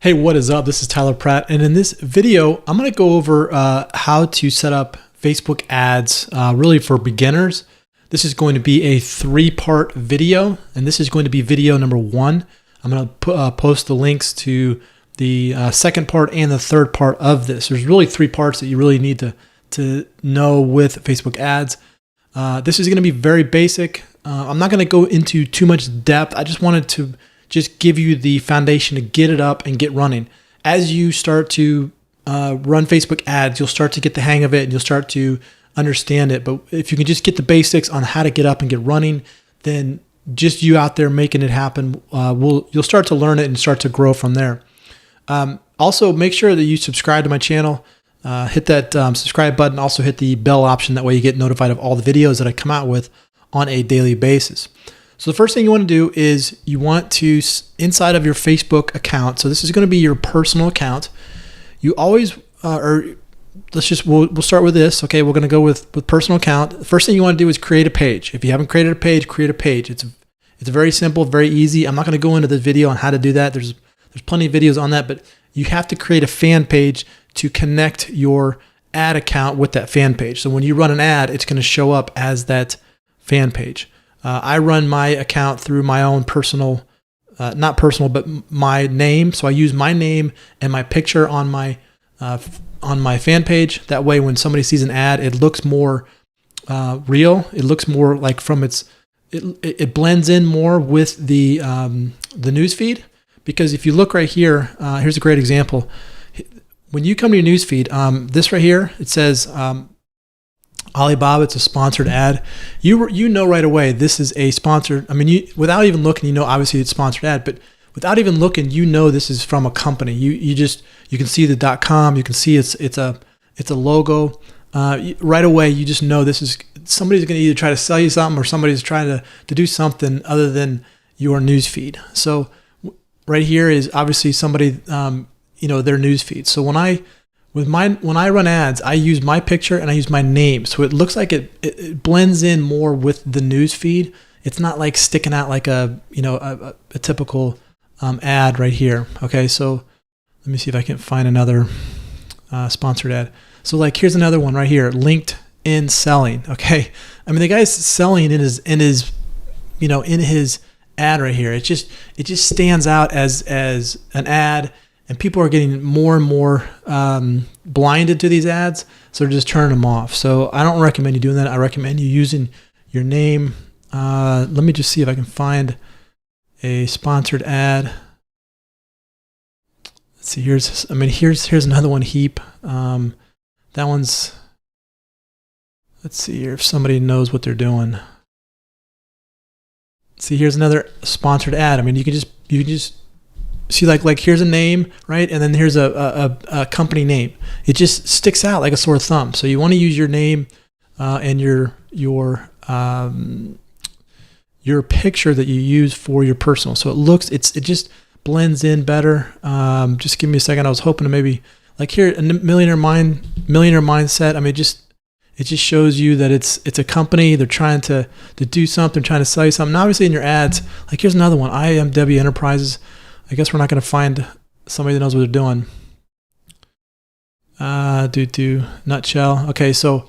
Hey, what is up? This is Tyler Pratt, and in this video, I'm going to go over how to set up Facebook ads really for beginners. This is going to be a three-part video, and this is going to be video number one. I'm going to post the links to the second part and the third part of this. There's really three parts that you really need to know with Facebook ads. This is going to be very basic. I'm not going to go into too much depth. I just wanted to just give you the foundation to get it up and get running. As you start to run Facebook ads, you'll start to get the hang of it and you'll start to understand it. But if you can just get the basics on how to get up and get running, then just you out there making it happen, you'll start to learn it and start to grow from there. Also, make sure that you subscribe to my channel. Hit that subscribe button. Also hit the bell option. That way you get notified of all the videos that I come out with on a daily basis. So the first thing you want to do is you want to, inside of your Facebook account, so this is going to be your personal account, you always, we'll start with this. Okay, we're going to go with personal account. The first thing you want to do is create a page. If you haven't created a page, create a page. It's very simple, very easy. I'm not going to go into the video on how to do that. There's plenty of videos on that, but you have to create a fan page to connect your ad account with that fan page. So when you run an ad, it's going to show up as that fan page. I run my account through my own personal, not personal, but my name. So I use my name and my picture on my fan page. That way, when somebody sees an ad, it looks more real. It looks more like it blends in more with the news feed. Because if you look right here, here's a great example. When you come to your news feed, this right here, it says Alibaba, it's a sponsored ad. You know right away this is a sponsored. I mean, without even looking, you know obviously it's a sponsored ad, but without even looking, you know this is from a company. You can see the .com. You can see it's a logo. Right away, you just know this is somebody's going to either try to sell you something or somebody's trying to do something other than your news feed. So right here is obviously somebody their news feed. So when I run ads, I use my picture and I use my name. So it looks like it blends in more with the news feed. It's not like sticking out like a typical ad right here. Okay, so let me see if I can find another sponsored ad. So like here's another one right here, LinkedIn selling. Okay, I mean the guy's selling in his ad right here. It just stands out as an ad. And people are getting more and more blinded to these ads, so they're just turning them off. So I don't recommend you doing that. I recommend you using your name. Let me just see if I can find a sponsored ad. Let's see. Here's another one. Heap. That one's. Let's see here if somebody knows what they're doing. See, here's another sponsored ad. I mean, you can just see like here's a name, right? And then here's a company name. It just sticks out like a sore thumb. So you want to use your name and your picture that you use for your personal. So it just blends in better. Just give me a second. I was hoping to maybe like here a millionaire mindset. I mean, it just shows you that it's a company. They're trying to do something, trying to sell you something. And obviously in your ads, like here's another one, IMW Enterprises. I guess we're not going to find somebody that knows what they're doing. Nutshell. Okay, so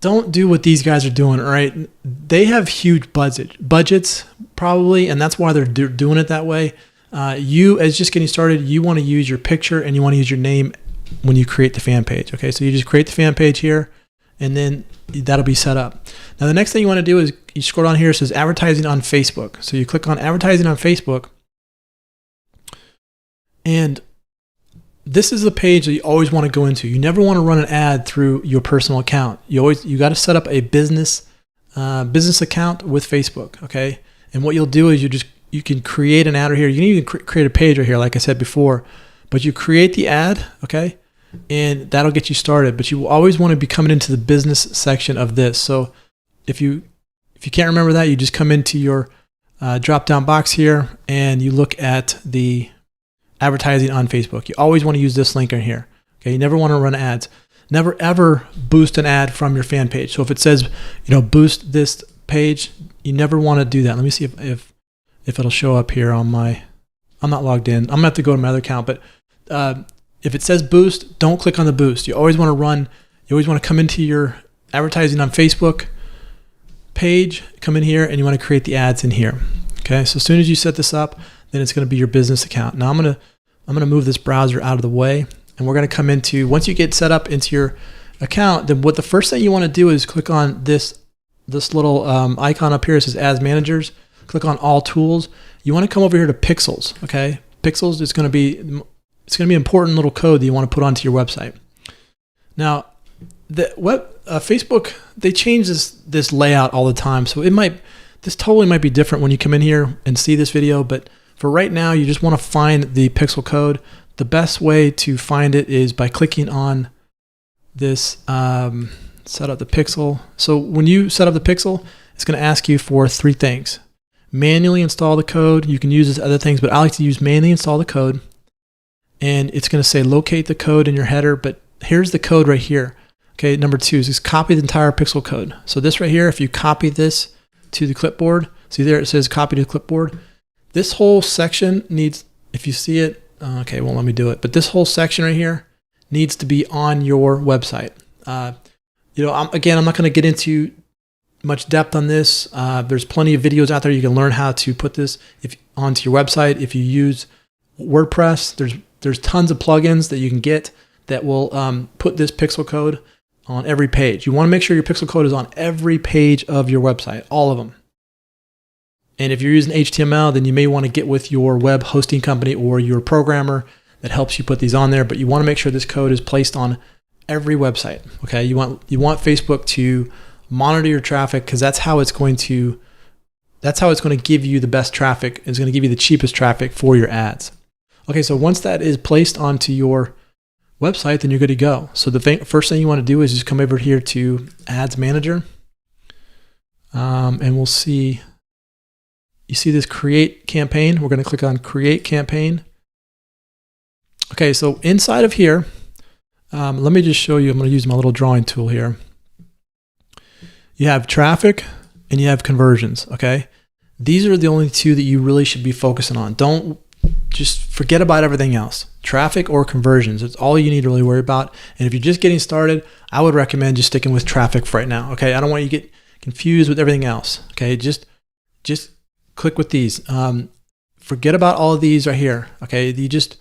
don't do what these guys are doing, all right? They have huge budgets probably, and that's why they're doing it that way. You, as just getting started, you want to use your picture and you want to use your name when you create the fan page. Okay, so you just create the fan page here, and then that'll be set up. Now, the next thing you want to do is you scroll down here. It says advertising on Facebook. So you click on advertising on Facebook. And this is the page that you always want to go into. You never want to run an ad through your personal account. You got to set up a business account with Facebook, okay? And what you'll do is you can create an ad right here. You can even create a page right here, like I said before. But you create the ad, okay? And that'll get you started. But you always want to be coming into the business section of this. So if you can't remember that, you just come into your drop-down box here and you look at the advertising on Facebook. You always want to use this link in here. Okay, you never want to run ads. Never ever boost an ad from your fan page. So if it says, boost this page, you never want to do that. Let me see if it'll show up here on my I'm not logged in. I'm gonna have to go to my other account, but if it says boost, don't click on the boost. You always want to come into your advertising on Facebook page, come in here, and you want to create the ads in here. Okay, so as soon as you set this up, then it's going to be your business account. Now I'm gonna move this browser out of the way, and we're going to come into, once you get set up into your account, then what the first thing you want to do is click on this little icon up here. It says Ads Managers. Click on All Tools. You want to come over here to Pixels. Okay, Pixels is going to be an important little code that you want to put onto your website. Now, Facebook, they change this layout all the time, so this totally might be different when you come in here and see this video. But for right now, you just want to find the pixel code. The best way to find it is by clicking on this set up the pixel. So when you set up the pixel, it's going to ask you for three things. Manually install the code. You can use this other things, but I like to use manually install the code. And it's going to say locate the code in your header, but here's the code right here. Okay, number 2 is just copy the entire pixel code. So this right here, if you copy this to the clipboard, see there it says copy to clipboard. This whole section needs, if you see it, okay, it won't let me do it, but this whole section right here needs to be on your website. I'm not going to get into much depth on this. There's plenty of videos out there. You can learn how to put this onto your website. If you use WordPress, there's tons of plugins that you can get that will put this pixel code on every page. You want to make sure your pixel code is on every page of your website, all of them. And if you're using HTML, then you may want to get with your web hosting company or your programmer that helps you put these on there. But you want to make sure this code is placed on every website. Okay, you want Facebook to monitor your traffic, because that's how it's going to give you the best traffic. It's going to give you the cheapest traffic for your ads. Okay, so once that is placed onto your website, then you're good to go. So the first thing you want to do is just come over here to Ads Manager, and we'll see. You see this Create Campaign. We're going to click on Create Campaign. Okay, so inside of here, let me just show you. I'm going to use my little drawing tool here. You have traffic and you have conversions. Okay, these are the only two that you really should be focusing on. Don't just forget about everything else. Traffic or conversions, it's all you need to really worry about. And if you're just getting started, I would recommend just sticking with traffic for right now. Okay, I don't want you to get confused with everything else. Okay, just click with these. Forget about all of these right here. Okay, you just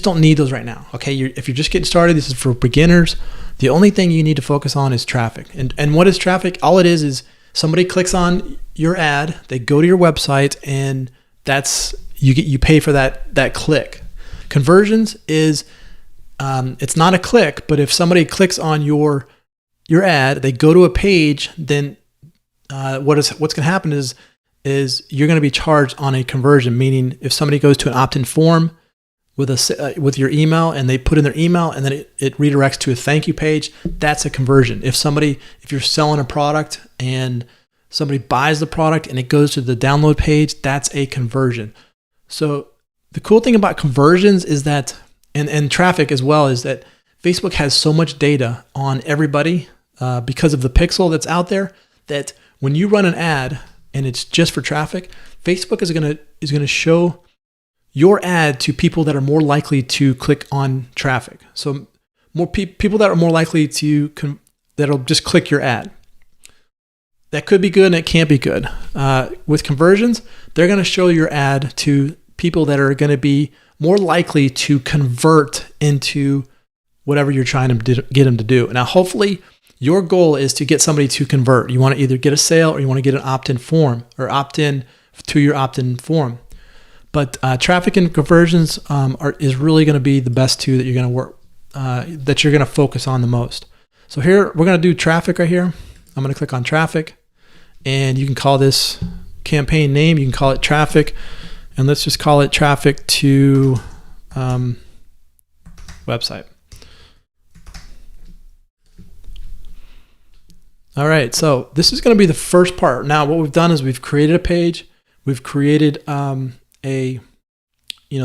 don't need those right now. Okay, if you're just getting started, this is for beginners. The only thing you need to focus on is traffic. And what is traffic? All it is somebody clicks on your ad, they go to your website, and that's you pay for that click. Conversions is it's not a click, but if somebody clicks on your ad, they go to a page, then what's going to happen is you're going to be charged on a conversion. Meaning, if somebody goes to an opt-in form with your email and they put in their email and then it redirects to a thank you page, that's a conversion. If you're selling a product and somebody buys the product and it goes to the download page, that's a conversion. So the cool thing about conversions is that, and traffic as well, is that Facebook has so much data on everybody because of the pixel that's out there, that when you run an ad and it's just for traffic, Facebook is going to show your ad to people that are more likely to click on traffic. So more people that are more likely that'll just click your ad. That could be good and it can't be good. With conversions, they're going to show your ad to people that are going to be more likely to convert into whatever you're trying to get them to do. Now, hopefully, your goal is to get somebody to convert. You want to either get a sale or you want to get an opt-in form or opt-in to your opt-in form. But traffic and conversions is really going to be the best two that you're going to work, that you're going to focus on the most. So here we're going to do traffic right here. I'm going to click on traffic, and you can call this campaign name. You can call it traffic, and let's just call it traffic to website. All right, so this is going to be the first part. Now, what we've done is we've created a page. We've created the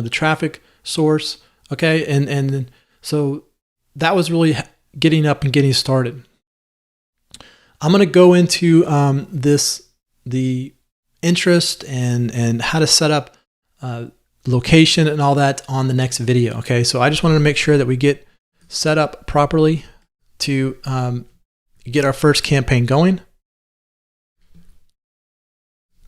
traffic source. Okay, and so that was really getting up and getting started. I'm going to go into the interest and how to set up location and all that on the next video. Okay, so I just wanted to make sure that we get set up properly to get our first campaign going.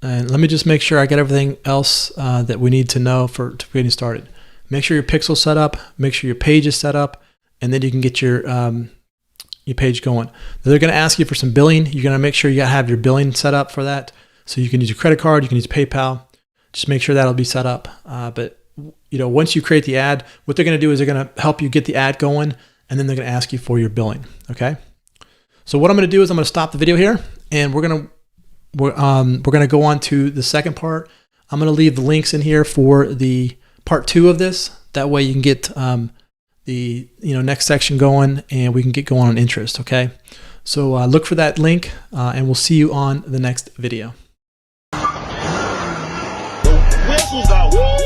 And let me just make sure I got everything else that we need to know for getting started. Make sure your pixel's set up, make sure your page is set up, and then you can get your page going. They're going to ask you for some billing. You're going to make sure you have your billing set up for that. So you can use your credit card, you can use PayPal. Just make sure that'll be set up. But once you create the ad, what they're going to do is they're going to help you get the ad going, and then they're going to ask you for your billing. Okay. So what I'm going to do is I'm going to stop the video here, and we're going to go on to the second part. I'm going to leave the links in here for the part 2 of this. That way you can get the next section going, and we can get going on interest. Okay. So look for that link, and we'll see you on the next video. Whistles out.